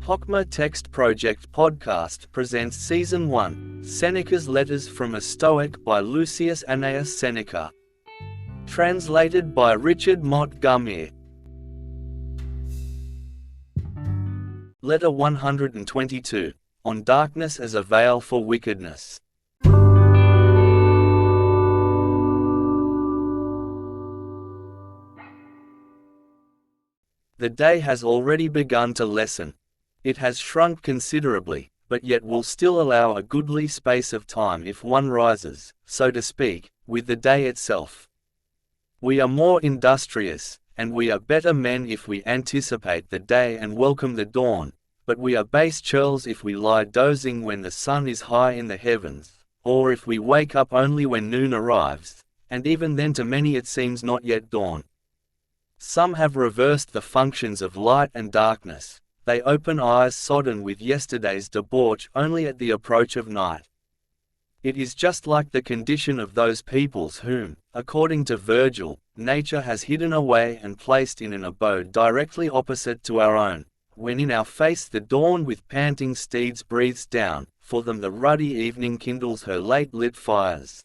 Hochma Text Project Podcast presents Season 1, Seneca's Letters from a Stoic by Lucius Annaeus Seneca. Translated by Richard Montgomery. Letter 122, on darkness as a veil for wickedness. The day has already begun to lessen. It has shrunk considerably, but yet will still allow a goodly space of time if one rises, so to speak, with the day itself. We are more industrious, and we are better men if we anticipate the day and welcome the dawn, but we are base churls if we lie dozing when the sun is high in the heavens, or if we wake up only when noon arrives, and even then to many it seems not yet dawn. Some have reversed the functions of light and darkness. They open eyes sodden with yesterday's debauch only at the approach of night. It is just like the condition of those peoples whom, according to Virgil, nature has hidden away and placed in an abode directly opposite to our own, when in our face the dawn with panting steeds breathes down, for them the ruddy evening kindles her late lit fires.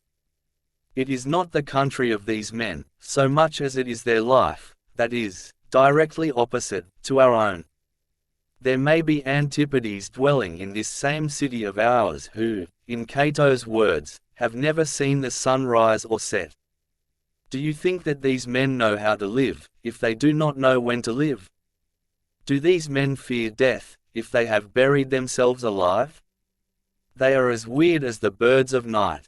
It is not the country of these men, so much as it is their life, that is, directly opposite, to our own. There may be antipodes dwelling in this same city of ours who, in Cato's words, have never seen the sun rise or set. Do you think that these men know how to live, if they do not know when to live? Do these men fear death, if they have buried themselves alive? They are as weird as the birds of night.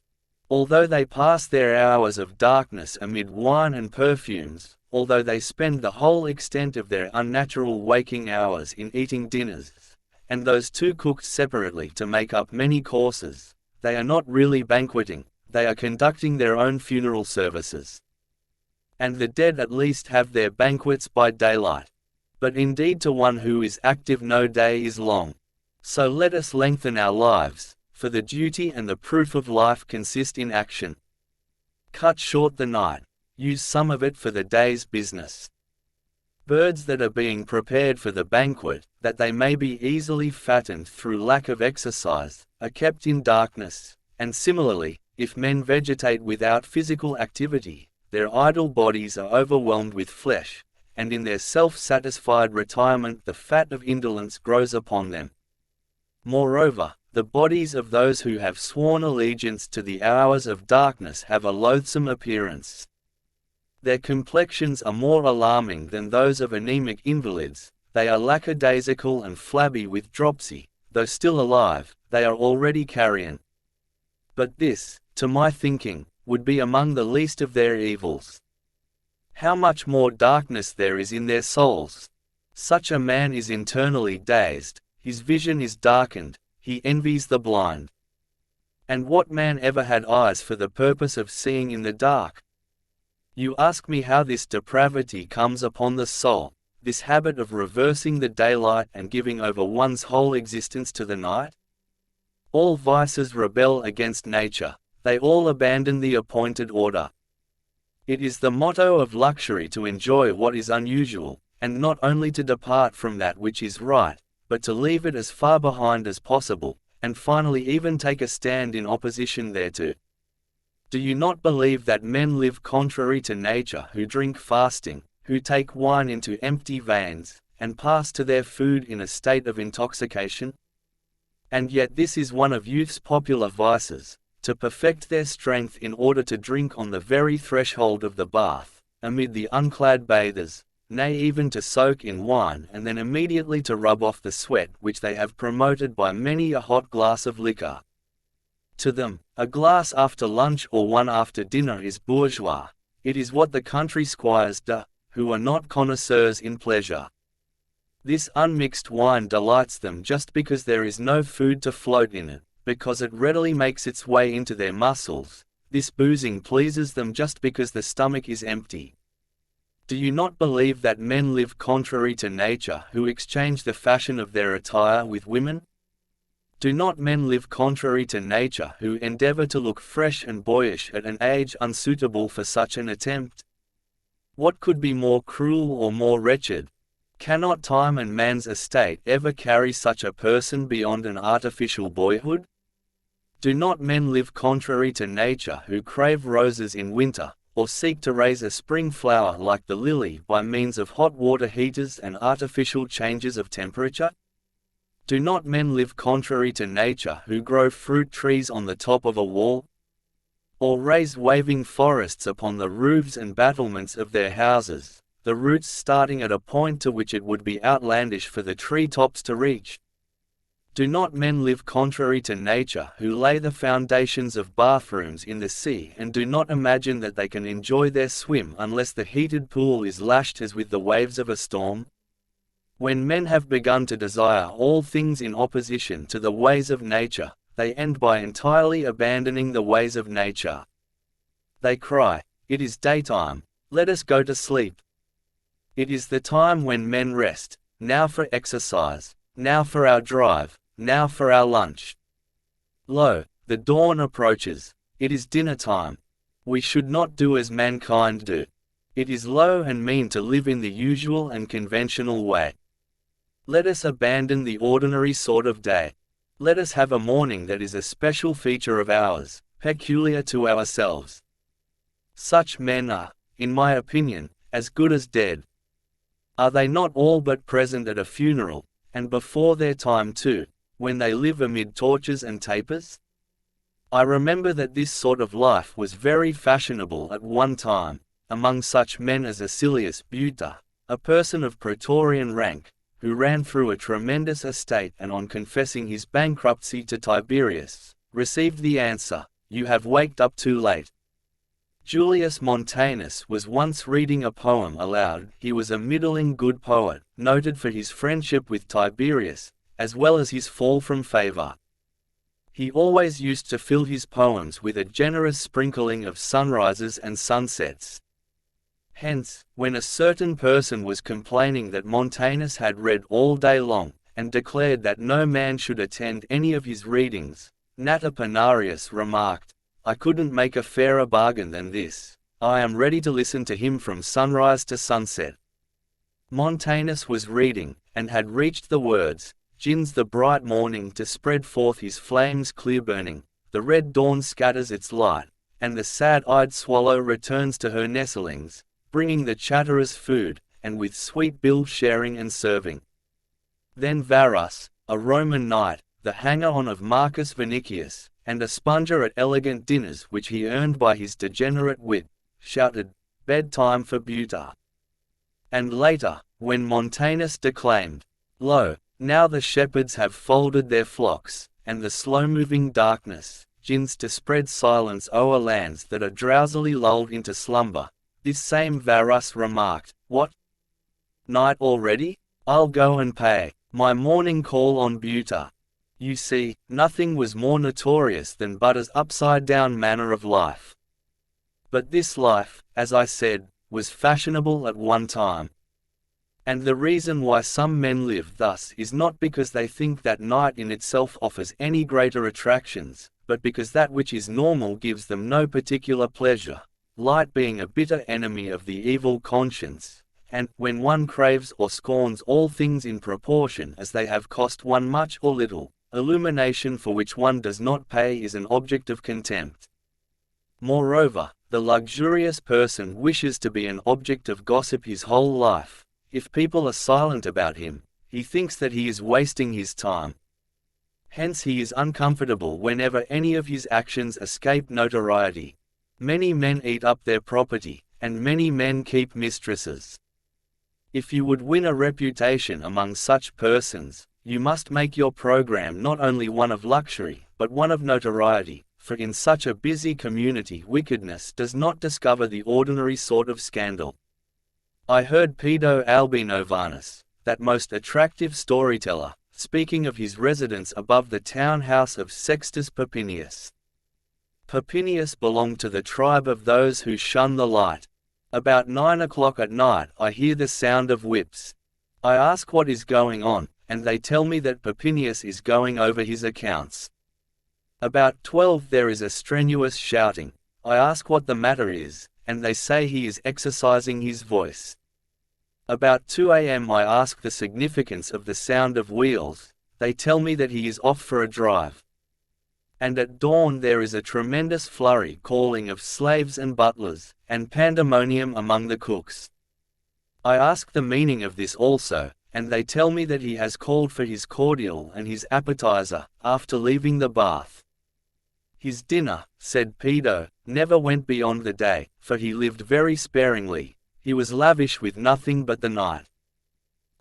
Although they pass their hours of darkness amid wine and perfumes, although they spend the whole extent of their unnatural waking hours in eating dinners, and those too cooked separately to make up many courses, they are not really banqueting, they are conducting their own funeral services. And the dead at least have their banquets by daylight. But indeed to one who is active no day is long. So let us lengthen our lives, for the duty and the proof of life consist in action. Cut short the night. Use some of it for the day's business. Birds that are being prepared for the banquet, that they may be easily fattened through lack of exercise, are kept in darkness, and similarly, if men vegetate without physical activity, their idle bodies are overwhelmed with flesh, and in their self-satisfied retirement the fat of indolence grows upon them. Moreover, the bodies of those who have sworn allegiance to the hours of darkness have a loathsome appearance. Their complexions are more alarming than those of anemic invalids, they are lackadaisical and flabby with dropsy, though still alive, they are already carrion. But this, to my thinking, would be among the least of their evils. How much more darkness there is in their souls! Such a man is internally dazed, his vision is darkened, he envies the blind. And what man ever had eyes for the purpose of seeing in the dark? You ask me how this depravity comes upon the soul, this habit of reversing the daylight and giving over one's whole existence to the night? All vices rebel against nature, they all abandon the appointed order. It is the motto of luxury to enjoy what is unusual, and not only to depart from that which is right, but to leave it as far behind as possible, and finally even take a stand in opposition thereto. Do you not believe that men live contrary to nature who drink fasting, who take wine into empty veins, and pass to their food in a state of intoxication? And yet this is one of youth's popular vices, to perfect their strength in order to drink on the very threshold of the bath, amid the unclad bathers, nay even to soak in wine and then immediately to rub off the sweat which they have promoted by many a hot glass of liquor. To them, a glass after lunch or one after dinner is bourgeois. It is what the country squires do, who are not connoisseurs in pleasure. This unmixed wine delights them just because there is no food to float in it, because it readily makes its way into their muscles. This boozing pleases them just because the stomach is empty. Do you not believe that men live contrary to nature who exchange the fashion of their attire with women? Do not men live contrary to nature who endeavor to look fresh and boyish at an age unsuitable for such an attempt? What could be more cruel or more wretched? Cannot time and man's estate ever carry such a person beyond an artificial boyhood? Do not men live contrary to nature who crave roses in winter, or seek to raise a spring flower like the lily by means of hot water heaters and artificial changes of temperature? Do not men live contrary to nature who grow fruit trees on the top of a wall, or raise waving forests upon the roofs and battlements of their houses, the roots starting at a point to which it would be outlandish for the tree tops to reach? Do not men live contrary to nature who lay the foundations of bathrooms in the sea and do not imagine that they can enjoy their swim unless the heated pool is lashed as with the waves of a storm? When men have begun to desire all things in opposition to the ways of nature, they end by entirely abandoning the ways of nature. They cry, "It is daytime, let us go to sleep." It is the time when men rest, now for exercise, now for our drive, now for our lunch. Lo, the dawn approaches, it is dinner time. We should not do as mankind do. It is low and mean to live in the usual and conventional way. Let us abandon the ordinary sort of day. Let us have a morning that is a special feature of ours, peculiar to ourselves. Such men are, in my opinion, as good as dead. Are they not all but present at a funeral, and before their time too, when they live amid torches and tapers? I remember that this sort of life was very fashionable at one time, among such men as Acilius Buta, a person of praetorian rank, who ran through a tremendous estate and on confessing his bankruptcy to Tiberius, received the answer, "You have waked up too late." Julius Montanus was once reading a poem aloud. He was a middling good poet, noted for his friendship with Tiberius, as well as his fall from favor. He always used to fill his poems with a generous sprinkling of sunrises and sunsets. Hence, when a certain person was complaining that Montanus had read all day long, and declared that no man should attend any of his readings, Natapinarius remarked, "I couldn't make a fairer bargain than this. I am ready to listen to him from sunrise to sunset." Montanus was reading, and had reached the words, "Gins the bright morning to spread forth his flames clear burning, the red dawn scatters its light, and the sad-eyed swallow returns to her nestlings, bringing the chatterer's food, and with sweet bill sharing and serving." Then Varus, a Roman knight, the hanger-on of Marcus Vinicius, and a sponger at elegant dinners which he earned by his degenerate wit, shouted, "Bedtime for Buta." And later, when Montanus declaimed, "Lo, now the shepherds have folded their flocks, and the slow-moving darkness gins to spread silence o'er lands that are drowsily lulled into slumber," this same Varus remarked, "What? Night already? I'll go and pay my morning call on Buta." You see, nothing was more notorious than Butta's upside-down manner of life. But this life, as I said, was fashionable at one time. And the reason why some men live thus is not because they think that night in itself offers any greater attractions, but because that which is normal gives them no particular pleasure, light being a bitter enemy of the evil conscience, and, when one craves or scorns all things in proportion as they have cost one much or little, illumination for which one does not pay is an object of contempt. Moreover, the luxurious person wishes to be an object of gossip his whole life. If people are silent about him, he thinks that he is wasting his time. Hence he is uncomfortable whenever any of his actions escape notoriety. Many men eat up their property, and many men keep mistresses. If you would win a reputation among such persons, you must make your program not only one of luxury, but one of notoriety, for in such a busy community wickedness does not discover the ordinary sort of scandal. I heard Pedo Albinovanus, that most attractive storyteller, speaking of his residence above the town house of Sextus Papinius. Papinius belonged to the tribe of those who shun the light. About 9 o'clock at night I hear the sound of whips. I ask what is going on, and they tell me that Papinius is going over his accounts. About 12 there is a strenuous shouting. I ask what the matter is, and they say he is exercising his voice. About 2 a.m. I ask the significance of the sound of wheels. They tell me that he is off for a drive. And at dawn there is a tremendous flurry calling of slaves and butlers, and pandemonium among the cooks. I ask the meaning of this also, and they tell me that he has called for his cordial and his appetizer, after leaving the bath. His dinner, said Pedo, never went beyond the day, for he lived very sparingly, he was lavish with nothing but the night.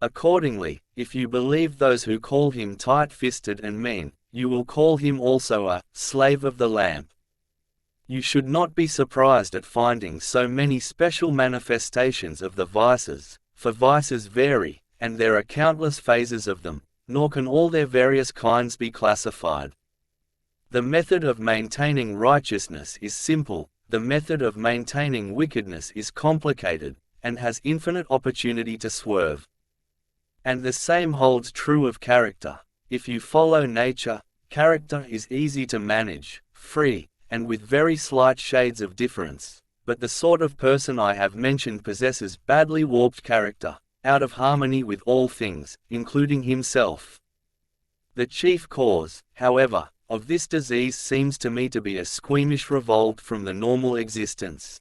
Accordingly, if you believe those who call him tight-fisted and mean, you will call him also a slave of the lamp. You should not be surprised at finding so many special manifestations of the vices, for vices vary, and there are countless phases of them, nor can all their various kinds be classified. The method of maintaining righteousness is simple, the method of maintaining wickedness is complicated, and has infinite opportunity to swerve. And the same holds true of character. If you follow nature, character is easy to manage, free, and with very slight shades of difference, but the sort of person I have mentioned possesses badly warped character, out of harmony with all things, including himself. The chief cause, however, of this disease seems to me to be a squeamish revolt from the normal existence.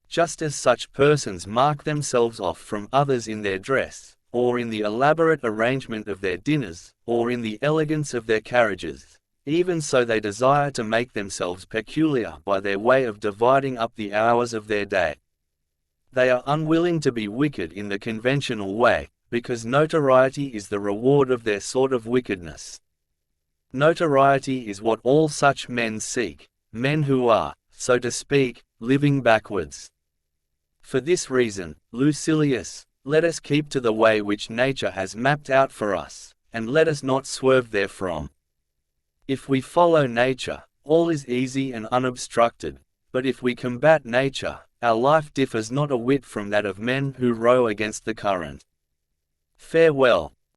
Just as such persons mark themselves off from others in their dress, or in the elaborate arrangement of their dinners, or in the elegance of their carriages, even so they desire to make themselves peculiar by their way of dividing up the hours of their day. They are unwilling to be wicked in the conventional way, because notoriety is the reward of their sort of wickedness. Notoriety is what all such men seek, men who are, so to speak, living backwards. For this reason, Lucilius, let us keep to the way which nature has mapped out for us, and let us not swerve therefrom. If we follow nature, all is easy and unobstructed, but if we combat nature, our life differs not a whit from that of men who row against the current. Farewell.